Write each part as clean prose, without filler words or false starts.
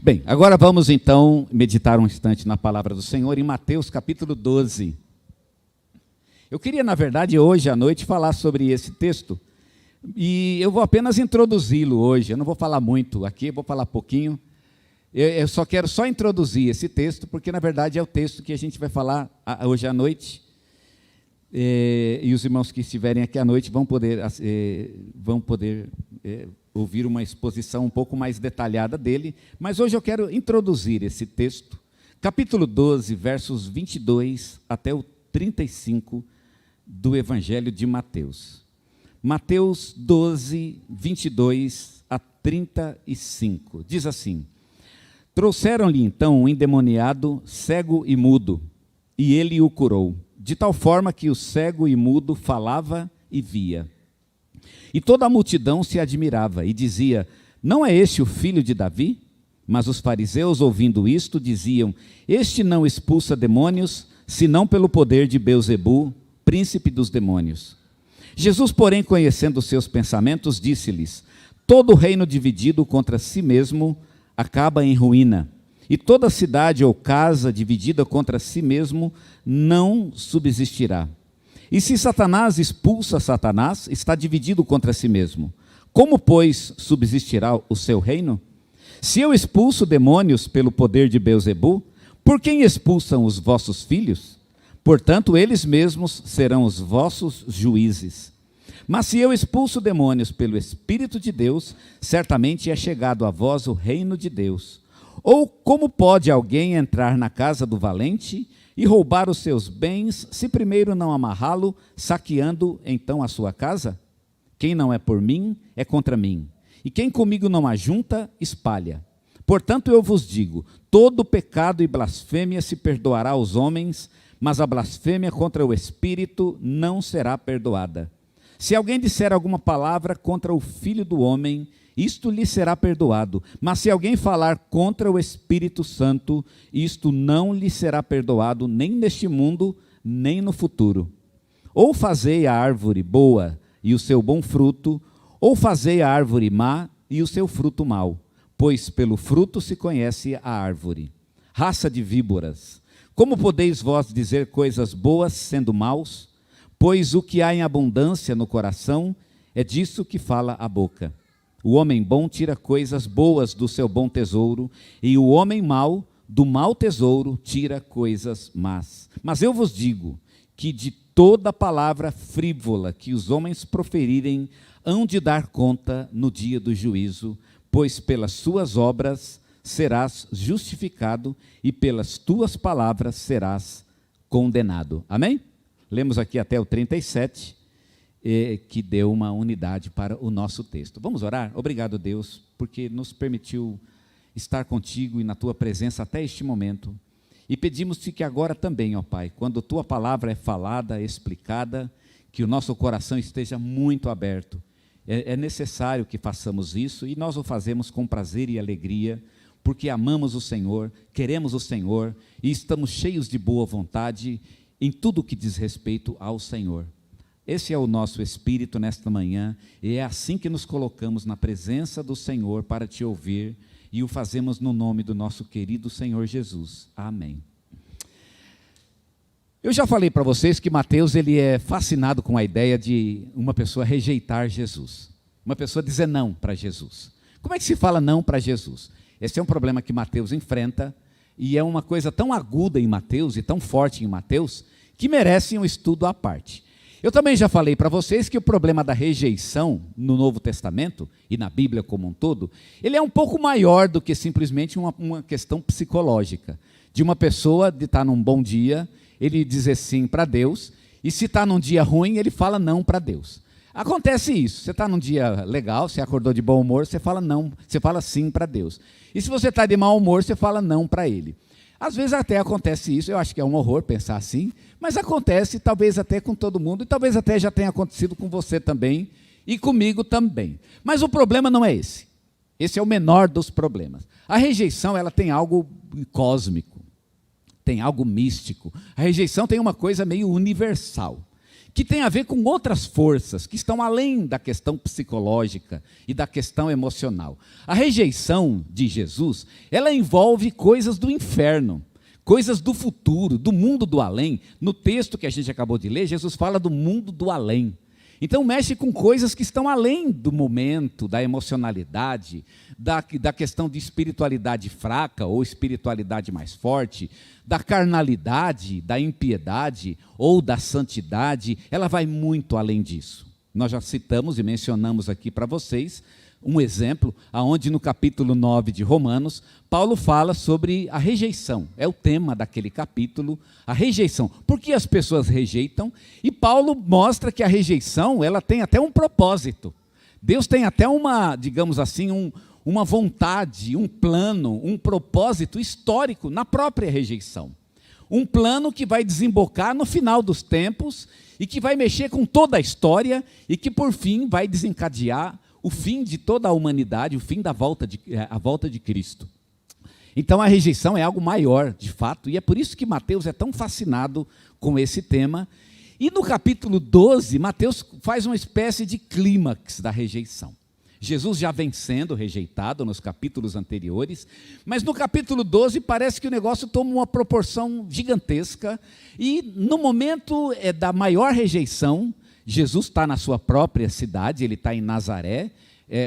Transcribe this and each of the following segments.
Bem, agora vamos então meditar um instante na palavra do Senhor em Mateus capítulo 12. Eu queria, na verdade, hoje à noite falar sobre esse texto e eu vou apenas introduzi-lo hoje. Eu não vou falar muito aqui, vou falar pouquinho. Eu só quero introduzir esse texto porque, na verdade, é o texto que a gente vai falar hoje à noite. E os irmãos que estiverem aqui à noite vão poder ouvir uma exposição um pouco mais detalhada dele, mas hoje eu quero introduzir esse texto, capítulo 12, versos 22 até o 35 do Evangelho de Mateus. Mateus 12, 22 a 35, diz assim: Trouxeram-lhe então um endemoniado, cego e mudo, e ele o curou, de tal forma que o cego e mudo falava e via. E toda a multidão se admirava e dizia: Não é este o filho de Davi? Mas os fariseus, ouvindo isto, diziam: Este não expulsa demônios, senão pelo poder de Beelzebu, príncipe dos demônios. Jesus, porém, conhecendo os seus pensamentos, disse-lhes: Todo reino dividido contra si mesmo acaba em ruína, e toda cidade ou casa dividida contra si mesmo não subsistirá. E se Satanás expulsa Satanás, está dividido contra si mesmo. Como, pois, subsistirá o seu reino? Se eu expulso demônios pelo poder de Beelzebu, por quem expulsam os vossos filhos? Portanto, eles mesmos serão os vossos juízes. Mas se eu expulso demônios pelo Espírito de Deus, certamente é chegado a vós o reino de Deus. Ou como pode alguém entrar na casa do valente e roubar os seus bens, se primeiro não amarrá-lo, saqueando então a sua casa? Quem não é por mim, é contra mim. E quem comigo não ajunta, espalha. Portanto, eu vos digo, todo pecado e blasfêmia se perdoará aos homens, mas a blasfêmia contra o Espírito não será perdoada. Se alguém disser alguma palavra contra o Filho do Homem, isto lhe será perdoado, mas se alguém falar contra o Espírito Santo, isto não lhe será perdoado, nem neste mundo, nem no futuro. Ou fazei a árvore boa e o seu bom fruto, ou fazei a árvore má e o seu fruto mau, pois pelo fruto se conhece a árvore. Raça de víboras, como podeis vós dizer coisas boas sendo maus? Pois o que há em abundância no coração, é disso que fala a boca. O homem bom tira coisas boas do seu bom tesouro, e o homem mau, do mau tesouro, tira coisas más. Mas eu vos digo que de toda palavra frívola que os homens proferirem, hão de dar conta no dia do juízo, pois pelas suas obras serás justificado, e pelas tuas palavras serás condenado. Amém? Lemos aqui até o 37, que deu uma unidade para o nosso texto. Vamos orar? Obrigado, Deus, porque nos permitiu estar contigo e na tua presença até este momento. E pedimos-te que agora também, ó Pai, quando tua palavra é falada, explicada, que o nosso coração esteja muito aberto. É necessário que façamos isso, e nós o fazemos com prazer e alegria, porque amamos o Senhor, queremos o Senhor, e estamos cheios de boa vontade em tudo que diz respeito ao Senhor. Esse é o nosso espírito nesta manhã, e é assim que nos colocamos na presença do Senhor para te ouvir, e o fazemos no nome do nosso querido Senhor Jesus. Amém. Eu já falei para vocês que Mateus ele é fascinado com a ideia de uma pessoa rejeitar Jesus, uma pessoa dizer não para Jesus. Como é que se fala não para Jesus? Esse é um problema que Mateus enfrenta, e é uma coisa tão aguda em Mateus e tão forte em Mateus, que merece um estudo à parte. Eu também já falei para vocês que o problema da rejeição no Novo Testamento, e na Bíblia como um todo, ele é um pouco maior do que simplesmente uma questão psicológica, de uma pessoa de estar num bom dia, ele dizer sim para Deus, e se está num dia ruim, ele fala não para Deus. Acontece isso, você está num dia legal, você acordou de bom humor, você fala não, você fala sim para Deus. E se você está de mau humor, você fala não para Ele. Às vezes até acontece isso, eu acho que é um horror pensar assim, mas acontece talvez até com todo mundo, e talvez até já tenha acontecido com você também, e comigo também. Mas o problema não é esse. Esse é o menor dos problemas. A rejeição, ela tem algo cósmico, tem algo místico. A rejeição tem uma coisa meio universal, que tem a ver com outras forças que estão além da questão psicológica e da questão emocional. A rejeição de Jesus, ela envolve coisas do inferno, coisas do futuro, do mundo do além. No texto que a gente acabou de ler, Jesus fala do mundo do além. Então mexe com coisas que estão além do momento, da emocionalidade, da questão de espiritualidade fraca ou espiritualidade mais forte, da carnalidade, da impiedade ou da santidade. Ela vai muito além disso. Nós já citamos e mencionamos aqui para vocês um exemplo, aonde no capítulo 9 de Romanos, Paulo fala sobre a rejeição. É o tema daquele capítulo, a rejeição. Por que as pessoas rejeitam? E Paulo mostra que a rejeição, ela tem até um propósito. Deus tem até uma, digamos assim, uma vontade, um plano, um propósito histórico na própria rejeição. Um plano que vai desembocar no final dos tempos e que vai mexer com toda a história e que, por fim, vai desencadear o fim de toda a humanidade, o fim da volta de Cristo. Então a rejeição é algo maior, de fato, e é por isso que Mateus é tão fascinado com esse tema. E no capítulo 12, Mateus faz uma espécie de clímax da rejeição. Jesus já vem sendo rejeitado nos capítulos anteriores, mas no capítulo 12 parece que o negócio toma uma proporção gigantesca, e no momento da maior rejeição, Jesus está na sua própria cidade, ele está em Nazaré,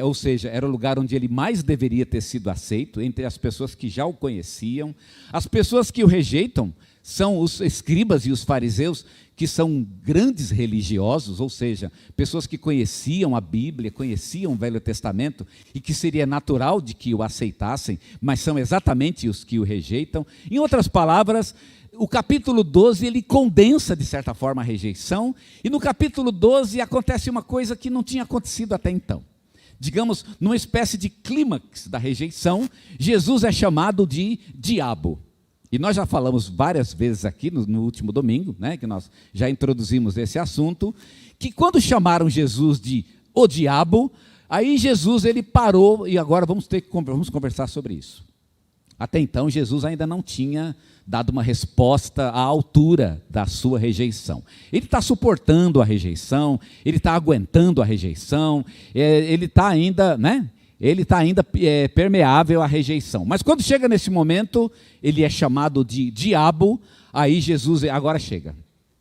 ou seja, era o lugar onde ele mais deveria ter sido aceito, entre as pessoas que já o conheciam. As pessoas que o rejeitam são os escribas e os fariseus, que são grandes religiosos, ou seja, pessoas que conheciam a Bíblia, conheciam o Velho Testamento, e que seria natural de que o aceitassem, mas são exatamente os que o rejeitam. Em outras palavras, o capítulo 12, ele condensa, de certa forma, a rejeição, e no capítulo 12 acontece uma coisa que não tinha acontecido até então. Digamos, numa espécie de clímax da rejeição, Jesus é chamado de diabo. E nós já falamos várias vezes aqui, no último domingo, né, que nós já introduzimos esse assunto, que quando chamaram Jesus de o diabo, aí Jesus ele parou, e agora vamos conversar sobre isso. Até então, Jesus ainda não tinha dado uma resposta à altura da sua rejeição. Ele está suportando a rejeição, ele está aguentando a rejeição, ele está ainda, né? Ele está ainda permeável à rejeição. Mas quando chega nesse momento, ele é chamado de diabo, aí Jesus, agora chega.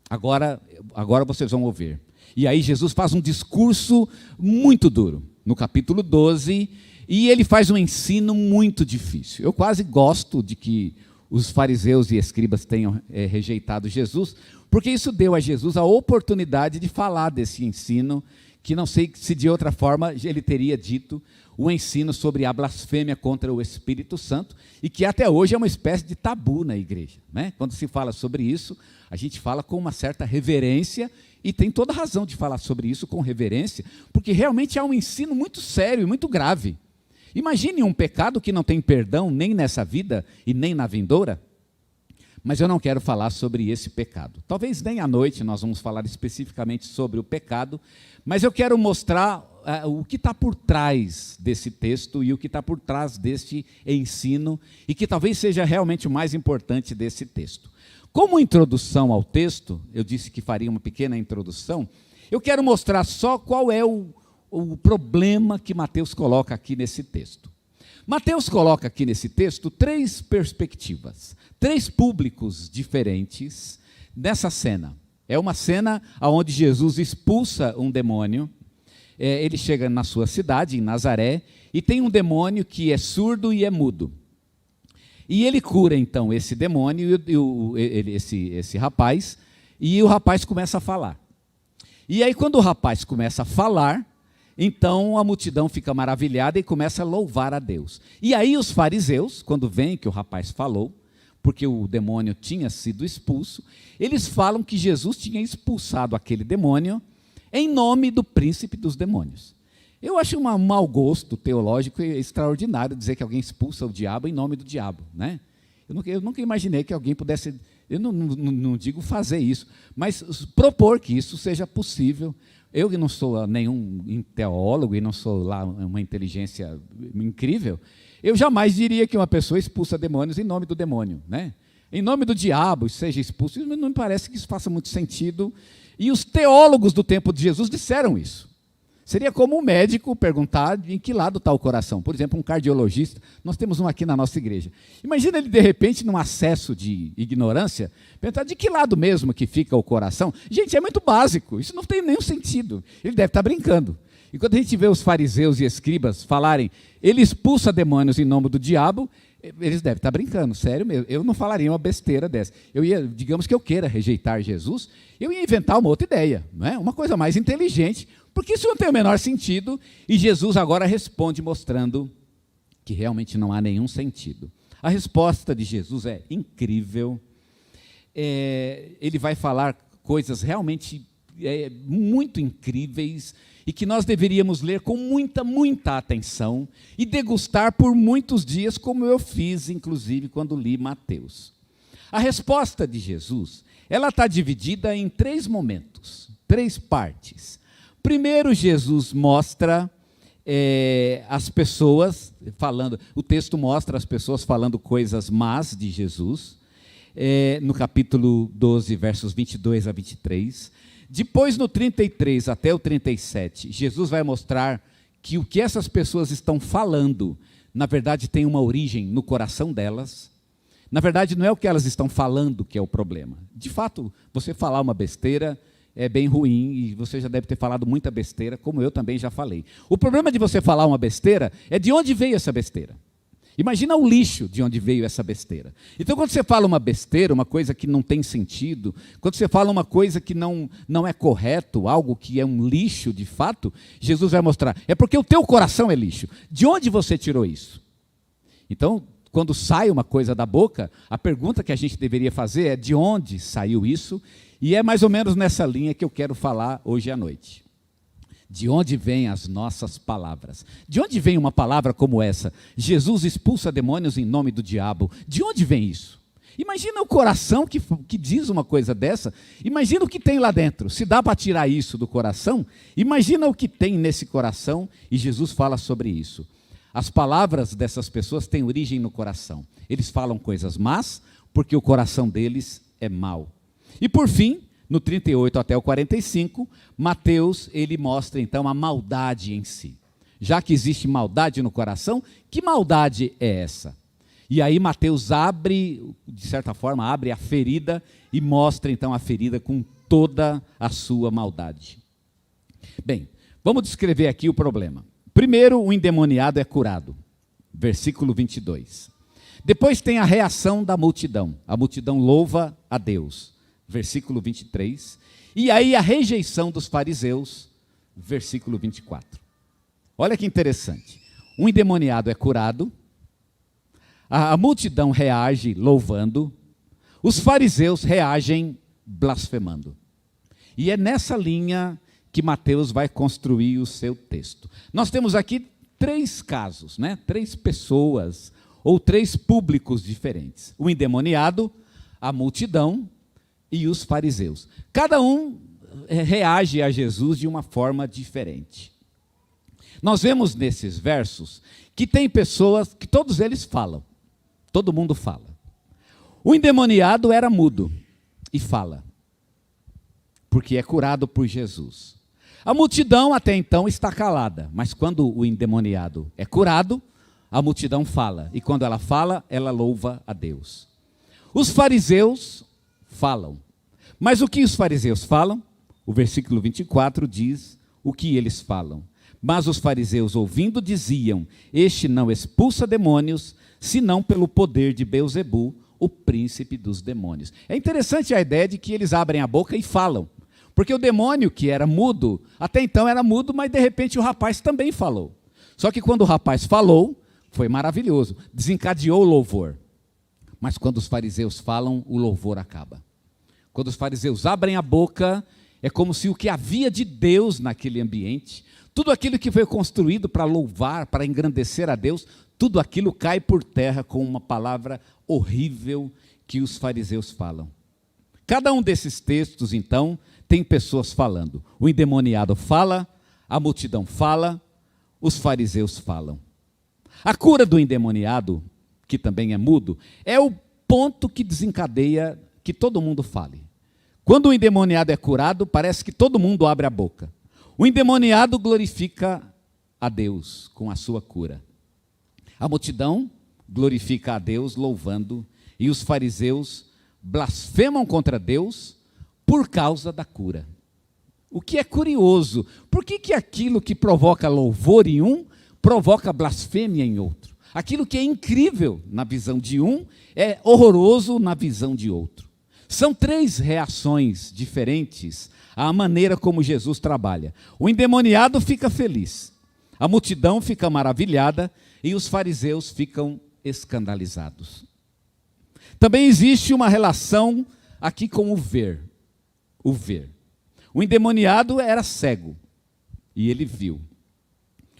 Agora vocês vão ouvir. E aí Jesus faz um discurso muito duro, no capítulo 12, e ele faz um ensino muito difícil. Eu quase gosto de que os fariseus e escribas tenham rejeitado Jesus, porque isso deu a Jesus a oportunidade de falar desse ensino, que não sei se de outra forma ele teria dito, o ensino sobre a blasfêmia contra o Espírito Santo, e que até hoje é uma espécie de tabu na igreja, né? Quando se fala sobre isso, a gente fala com uma certa reverência, e tem toda razão de falar sobre isso com reverência, porque realmente é um ensino muito sério e muito grave. Imagine um pecado que não tem perdão nem nessa vida e nem na vindoura. Mas eu não quero falar sobre esse pecado. Talvez nem à noite nós vamos falar especificamente sobre o pecado, mas eu quero mostrar o que está por trás desse texto e o que está por trás deste ensino, e que talvez seja realmente o mais importante desse texto. Como introdução ao texto, eu disse que faria uma pequena introdução, eu quero mostrar só qual é o problema que Mateus coloca aqui nesse texto. Mateus coloca aqui nesse texto três perspectivas, três públicos diferentes nessa cena. É uma cena onde Jesus expulsa um demônio, ele chega na sua cidade, em Nazaré, e tem um demônio que é surdo e é mudo. E ele cura então esse demônio, esse rapaz, e o rapaz começa a falar. E aí quando o rapaz começa a falar, então a multidão fica maravilhada e começa a louvar a Deus. E aí os fariseus, quando veem que o rapaz falou, porque o demônio tinha sido expulso, eles falam que Jesus tinha expulsado aquele demônio em nome do príncipe dos demônios. Eu acho um mau gosto teológico extraordinário dizer que alguém expulsa o diabo em nome do diabo, né? Eu nunca imaginei que alguém pudesse, eu não digo fazer isso, mas propor que isso seja possível. Eu que não sou nenhum teólogo e não sou lá uma inteligência incrível, eu jamais diria que uma pessoa expulsa demônios em nome do demônio, né? Em nome do diabo, seja expulso. Não me parece que isso faça muito sentido. E os teólogos do tempo de Jesus disseram isso. Seria como um médico perguntar em que lado está o coração. Por exemplo, um cardiologista, nós temos um aqui na nossa igreja. Imagina ele, de repente, num acesso de ignorância, perguntar de que lado mesmo que fica o coração. Gente, é muito básico, isso não tem nenhum sentido. Ele deve estar brincando. E quando a gente vê os fariseus e escribas falarem, ele expulsa demônios em nome do diabo, eles devem estar brincando, sério mesmo. Eu não falaria uma besteira dessa. Eu ia, digamos que eu queira rejeitar Jesus, eu ia inventar uma outra ideia, não é? Uma coisa mais inteligente, porque isso não tem o menor sentido, e Jesus agora responde mostrando que realmente não há nenhum sentido. A resposta de Jesus é incrível. Ele vai falar coisas realmente muito incríveis, e que nós deveríamos ler com muita atenção e degustar por muitos dias, como eu fiz, inclusive, quando li Mateus. A resposta de Jesus, ela está dividida em 3 momentos, 3 partes. Primeiro, Jesus mostra as pessoas falando, o texto mostra as pessoas falando coisas más de Jesus, no capítulo 12, versos 22 a 23. Depois, no 33 até o 37, Jesus vai mostrar que o que essas pessoas estão falando, na verdade, tem uma origem no coração delas. Na verdade, não é o que elas estão falando que é o problema. De fato, você falar uma besteira é bem ruim, e você já deve ter falado muita besteira, como eu também já falei. O problema de você falar uma besteira é de onde veio essa besteira. Imagina o lixo de onde veio essa besteira. Então, quando você fala uma besteira, uma coisa que não tem sentido, quando você fala uma coisa que não é correto, algo que é um lixo de fato, Jesus vai mostrar, é porque o teu coração é lixo. De onde você tirou isso? Então, quando sai uma coisa da boca, a pergunta que a gente deveria fazer é de onde saiu isso, e é mais ou menos nessa linha que eu quero falar hoje à noite. De onde vêm as nossas palavras? De onde vem uma palavra como essa? Jesus expulsa demônios em nome do diabo. De onde vem isso? Imagina o coração que diz uma coisa dessa. Imagina o que tem lá dentro. Se dá para tirar isso do coração, imagina o que tem nesse coração, e Jesus fala sobre isso. As palavras dessas pessoas têm origem no coração. Eles falam coisas más porque o coração deles é mau. E por fim, no 38 até o 45, Mateus, ele mostra então a maldade em si. Já que existe maldade no coração, que maldade é essa? E aí Mateus abre, de certa forma, abre a ferida e mostra então a ferida com toda a sua maldade. Bem, vamos descrever aqui o problema. Primeiro, o endemoniado é curado, versículo 22. Depois tem a reação da multidão. A multidão louva a Deus. Versículo 23, e aí a rejeição dos fariseus, versículo 24. Olha que interessante, um endemoniado é curado, a multidão reage louvando, os fariseus reagem blasfemando. E é nessa linha que Mateus vai construir o seu texto. Nós temos aqui 3 casos, 3 pessoas, ou 3 públicos diferentes. O endemoniado, a multidão, e os fariseus. Cada um reage a Jesus de uma forma diferente. Nós vemos nesses versos que tem pessoas que todos eles falam. Todo mundo fala. O endemoniado era mudo e fala, porque é curado por Jesus. A multidão até então está calada, mas quando o endemoniado é curado, a multidão fala, e quando ela fala, ela louva a Deus. Os fariseus falam. Mas o que os fariseus falam? O versículo 24 diz o que eles falam. Mas os fariseus, ouvindo, diziam: este não expulsa demônios, senão pelo poder de Beelzebu, o príncipe dos demônios. É interessante a ideia de que eles abrem a boca e falam. Porque o demônio, que era mudo, até então era mudo, mas de repente o rapaz também falou. Só que quando o rapaz falou, foi maravilhoso, desencadeou o louvor. Mas quando os fariseus falam, o louvor acaba. Quando os fariseus abrem a boca, é como se o que havia de Deus naquele ambiente, tudo aquilo que foi construído para louvar, para engrandecer a Deus, tudo aquilo cai por terra com uma palavra horrível que os fariseus falam. Cada um desses textos, então, tem pessoas falando. O endemoniado fala, a multidão fala, os fariseus falam. A cura do endemoniado, que também é mudo, é o ponto que desencadeia que todo mundo fale. Quando o endemoniado é curado, parece que todo mundo abre a boca. O endemoniado glorifica a Deus com a sua cura. A multidão glorifica a Deus louvando, e os fariseus blasfemam contra Deus por causa da cura. O que é curioso, por que aquilo que provoca louvor em um, provoca blasfêmia em outro? Aquilo que é incrível na visão de um, é horroroso na visão de outro. São 3 reações diferentes à maneira como Jesus trabalha. O endemoniado fica feliz, a multidão fica maravilhada e os fariseus ficam escandalizados. Também existe uma relação aqui com o ver. O ver. O endemoniado era cego e ele viu.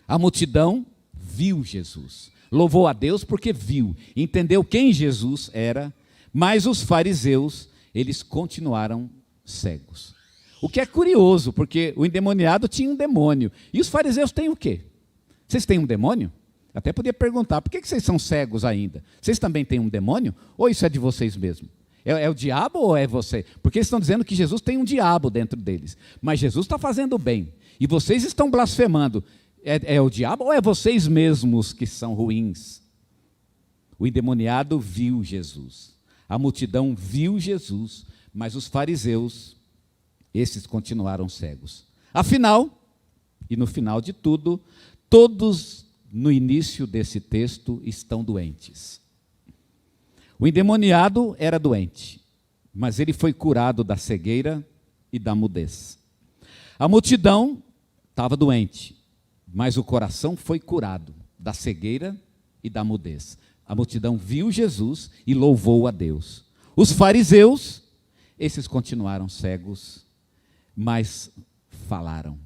A multidão viu Jesus. Louvou a Deus porque viu, entendeu quem Jesus era, mas os fariseus, eles continuaram cegos. O que é curioso, porque o endemoniado tinha um demônio. E os fariseus têm o quê? Vocês têm um demônio? Até podia perguntar, por que vocês são cegos ainda? Vocês também têm um demônio? Ou isso é de vocês mesmos? É o diabo ou é você? Porque eles estão dizendo que Jesus tem um diabo dentro deles. Mas Jesus está fazendo bem. E vocês estão blasfemando. É o diabo ou é vocês mesmos que são ruins? O endemoniado viu Jesus. A multidão viu Jesus. Mas os fariseus, esses continuaram cegos. Afinal, e no final de tudo, todos no início desse texto estão doentes. O endemoniado era doente, mas ele foi curado da cegueira e da mudez. A multidão estava doente, mas o coração foi curado da cegueira e da mudez. A multidão viu Jesus e louvou a Deus. Os fariseus, esses continuaram cegos, mas falaram.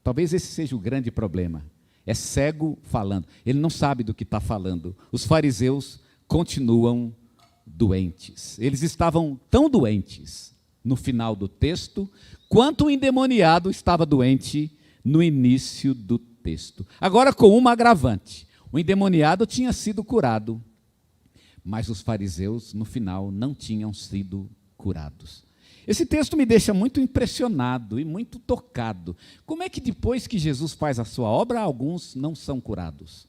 Talvez esse seja o grande problema. É cego falando. Ele não sabe do que está falando. Os fariseus continuam doentes. Eles estavam tão doentes no final do texto, quanto o endemoniado estava doente no início do texto. Agora com uma agravante. O endemoniado tinha sido curado, mas os fariseus no final não tinham sido curados. Esse texto me deixa muito impressionado e muito tocado. Como é que depois que Jesus faz a sua obra, alguns não são curados?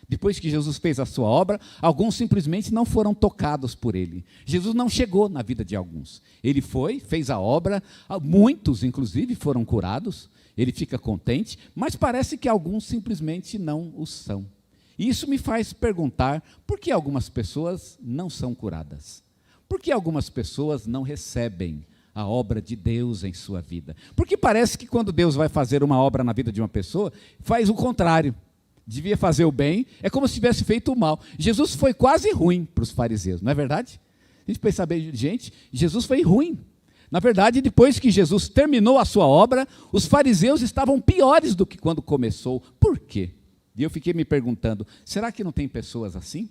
Depois que Jesus fez a sua obra, alguns simplesmente não foram tocados por ele. Jesus não chegou na vida de alguns. Ele foi, fez a obra, muitos inclusive foram curados, ele fica contente, mas parece que alguns simplesmente não o são. E isso me faz perguntar, por que algumas pessoas não são curadas? Por que algumas pessoas não recebem a obra de Deus em sua vida? Porque parece que quando Deus vai fazer uma obra na vida de uma pessoa, faz o contrário. Devia fazer o bem, é como se tivesse feito o mal. Jesus foi quase ruim para os fariseus, não é verdade? A gente pensa bem, gente, Jesus foi ruim. Na verdade, depois que Jesus terminou a sua obra, os fariseus estavam piores do que quando começou. Por quê? E eu fiquei me perguntando, será que não tem pessoas assim?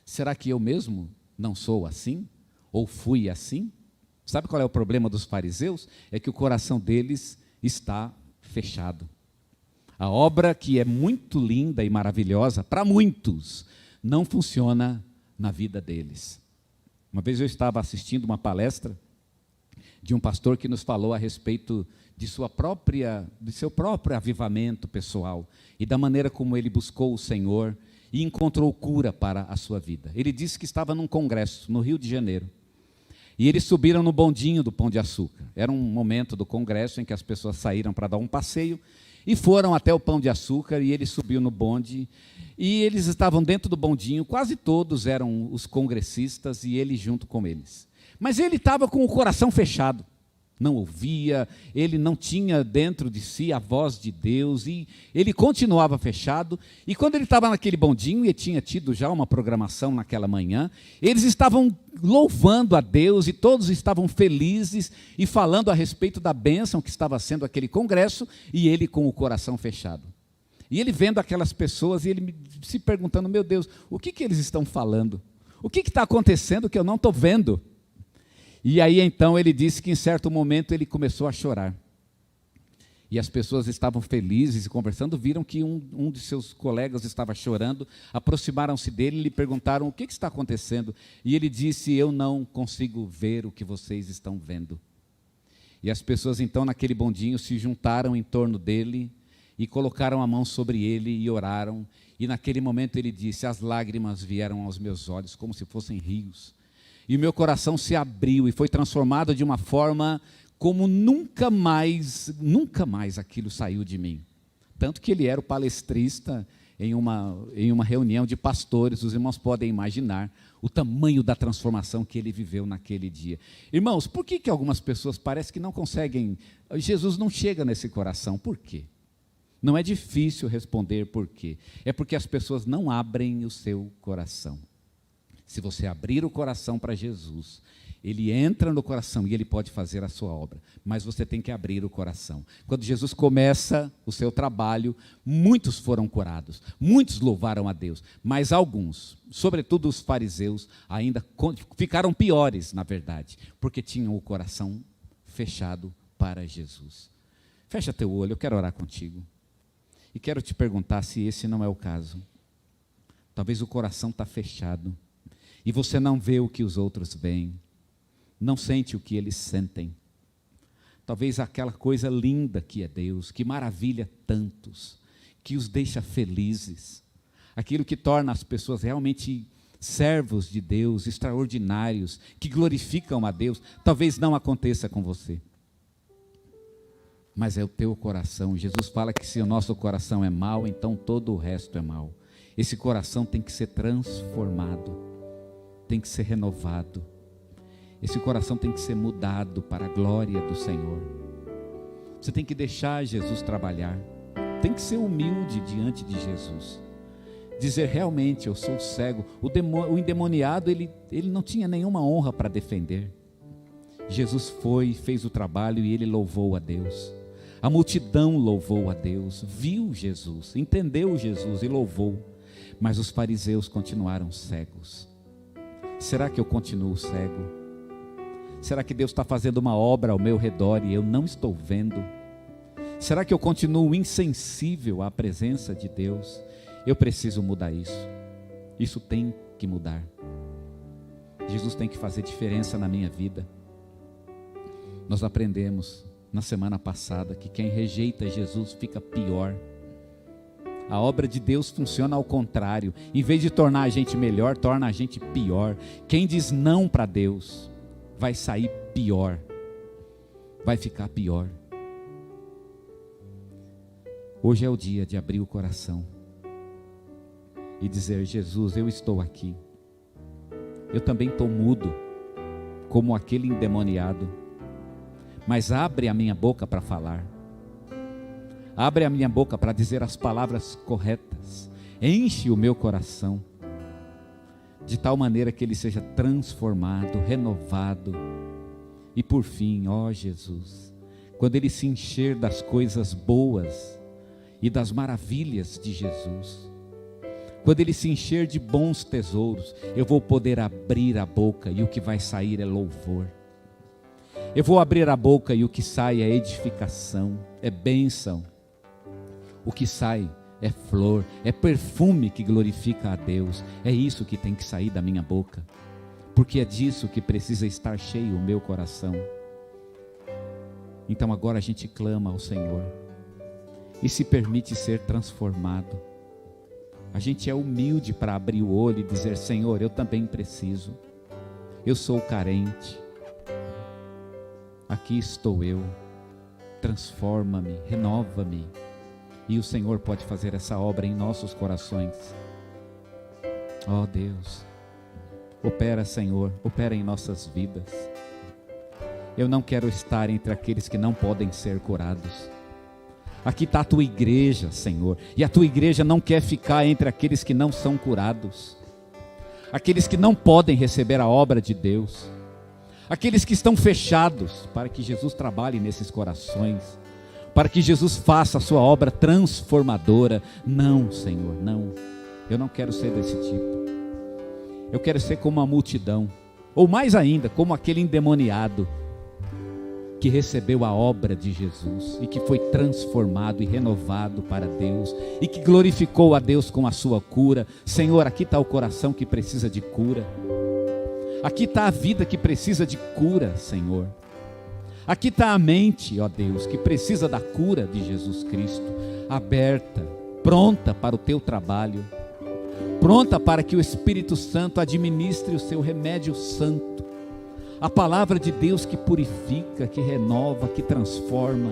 Será que eu mesmo não sou assim? Ou fui assim? Sabe qual é o problema dos fariseus? É que o coração deles está fechado. A obra que é muito linda e maravilhosa, para muitos, não funciona na vida deles. Uma vez eu estava assistindo uma palestra de um pastor que nos falou a respeito de seu próprio avivamento pessoal e da maneira como ele buscou o Senhor e encontrou cura para a sua vida. Ele disse que estava num congresso no Rio de Janeiro e eles subiram no bondinho do Pão de Açúcar. Era um momento do congresso em que as pessoas saíram para dar um passeio e foram até o Pão de Açúcar e ele subiu no bonde e eles estavam dentro do bondinho, quase todos eram os congressistas e ele junto com eles. Mas ele estava com o coração fechado, não ouvia, ele não tinha dentro de si a voz de Deus e ele continuava fechado. E quando ele estava naquele bondinho e tinha tido já uma programação naquela manhã, eles estavam louvando a Deus e todos estavam felizes e falando a respeito da bênção que estava sendo aquele congresso e ele com o coração fechado. E ele vendo aquelas pessoas e ele se perguntando, meu Deus, o que eles estão falando? O que está acontecendo que eu não estou vendo? E aí então ele disse que em certo momento ele começou a chorar. E as pessoas estavam felizes e conversando, viram que um de seus colegas estava chorando, aproximaram-se dele e lhe perguntaram: o que está acontecendo? E ele disse: eu não consigo ver o que vocês estão vendo. E as pessoas então naquele bondinho se juntaram em torno dele e colocaram a mão sobre ele e oraram. E naquele momento ele disse: as lágrimas vieram aos meus olhos como se fossem rios. E o meu coração se abriu e foi transformado de uma forma como nunca mais aquilo saiu de mim. Tanto que ele era o palestrista em uma reunião de pastores. Os irmãos podem imaginar o tamanho da transformação que ele viveu naquele dia. Irmãos, por que algumas pessoas parecem que não conseguem, Jesus não chega nesse coração? Por quê? Não é difícil responder por quê. É porque as pessoas não abrem o seu coração. Se você abrir o coração para Jesus, Ele entra no coração e Ele pode fazer a sua obra. Mas você tem que abrir o coração. Quando Jesus começa o seu trabalho, muitos foram curados, muitos louvaram a Deus, mas alguns, sobretudo os fariseus, ainda ficaram piores, na verdade, porque tinham o coração fechado para Jesus. Fecha teu olho, eu quero orar contigo. E quero te perguntar se esse não é o caso. Talvez o coração está fechado e você não vê o que os outros veem, não sente o que eles sentem. Talvez aquela coisa linda que é Deus, que maravilha tantos, que os deixa felizes, aquilo que torna as pessoas realmente servos de Deus, extraordinários, que glorificam a Deus, talvez não aconteça com você. Mas é o teu coração. Jesus fala que se o nosso coração é mau, então todo o resto é mau. Esse coração tem que ser transformado, tem que ser renovado. Esse coração tem que ser mudado para a glória do Senhor. Você tem que deixar Jesus trabalhar. Tem que ser humilde diante de Jesus. Dizer: realmente eu sou cego. O endemoniado, ele não tinha nenhuma honra para defender. Jesus foi, fez o trabalho e ele louvou a Deus. A multidão louvou a Deus, viu Jesus, entendeu Jesus e louvou. Mas os fariseus continuaram cegos. Será que eu continuo cego? Será que Deus está fazendo uma obra ao meu redor e eu não estou vendo? Será que eu continuo insensível à presença de Deus? Eu preciso mudar isso. Isso tem que mudar. Jesus tem que fazer diferença na minha vida. Nós aprendemos na semana passada que quem rejeita Jesus fica pior. A obra de Deus funciona ao contrário. Em vez de tornar a gente melhor, torna a gente pior. Quem diz não para Deus vai sair pior, vai ficar pior. Hoje é o dia de abrir o coração e dizer: Jesus, eu estou aqui. Eu também estou mudo, como aquele endemoniado, mas abre a minha boca para falar. Abre a minha boca para dizer as palavras corretas. Enche o meu coração de tal maneira que ele seja transformado, renovado. E por fim, ó Jesus, quando ele se encher das coisas boas e das maravilhas de Jesus, quando ele se encher de bons tesouros, eu vou poder abrir a boca e o que vai sair é louvor. Eu vou abrir a boca e o que sai é edificação, é bênção. O que sai é flor, é perfume que glorifica a Deus. É isso que tem que sair da minha boca, porque é disso que precisa estar cheio o meu coração. Então agora a gente clama ao Senhor e se permite ser transformado. A gente é humilde para abrir o olho e dizer: Senhor, eu também preciso. Eu sou carente. Aqui estou eu. Transforma-me, renova-me. E o Senhor pode fazer essa obra em nossos corações. Ó Deus, opera, Senhor, opera em nossas vidas. Eu não quero estar entre aqueles que não podem ser curados. Aqui está a tua igreja, Senhor, e a tua igreja não quer ficar entre aqueles que não são curados, aqueles que não podem receber a obra de Deus, aqueles que estão fechados, para que Jesus trabalhe nesses corações, para que Jesus faça a sua obra transformadora. Não, Senhor, não, eu não quero ser desse tipo. Eu quero ser como a multidão, ou mais ainda, como aquele endemoniado, que recebeu a obra de Jesus e que foi transformado e renovado para Deus e que glorificou a Deus com a sua cura. Senhor, aqui está o coração que precisa de cura. Aqui está a vida que precisa de cura, Senhor. Aqui está a mente, ó Deus, que precisa da cura de Jesus Cristo, aberta, pronta para o teu trabalho, pronta para que o Espírito Santo administre o seu remédio santo. A palavra de Deus que purifica, que renova, que transforma.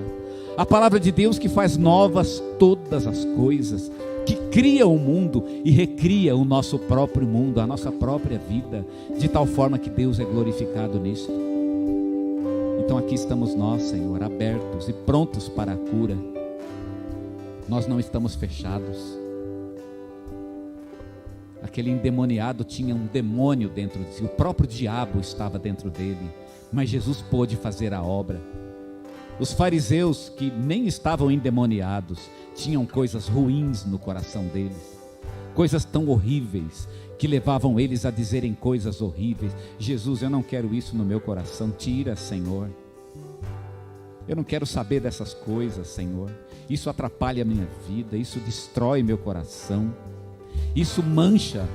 A palavra de Deus que faz novas todas as coisas, que cria o mundo e recria o nosso próprio mundo, a nossa própria vida, de tal forma que Deus é glorificado nisto. Então aqui estamos nós, Senhor, abertos e prontos para a cura. Nós não estamos fechados. Aquele endemoniado tinha um demônio dentro de si, o próprio diabo estava dentro dele, mas Jesus pôde fazer a obra. Os fariseus, que nem estavam endemoniados, tinham coisas ruins no coração deles, coisas tão horríveis, que levavam eles a dizerem coisas horríveis. Jesus, eu não quero isso no meu coração, tira, Senhor. Eu não quero saber dessas coisas, Senhor. Isso atrapalha a minha vida, isso destrói meu coração, isso mancha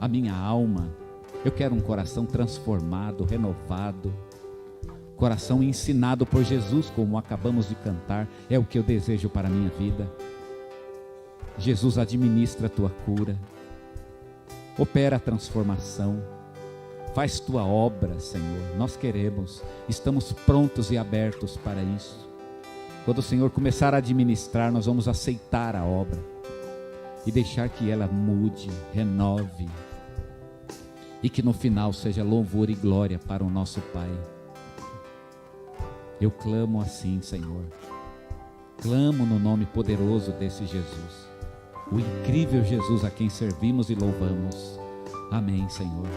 a minha alma. Eu quero um coração transformado, renovado, coração ensinado por Jesus, como acabamos de cantar. É o que eu desejo para a minha vida. Jesus, administra a tua cura, opera a transformação, faz tua obra, Senhor. Nós queremos, estamos prontos e abertos para isso. Quando o Senhor começar a administrar, nós vamos aceitar a obra e deixar que ela mude, renove, e que no final seja louvor e glória para o nosso Pai. Eu clamo assim, Senhor, clamo no nome poderoso desse Jesus, o incrível Jesus a quem servimos e louvamos. Amém, Senhor.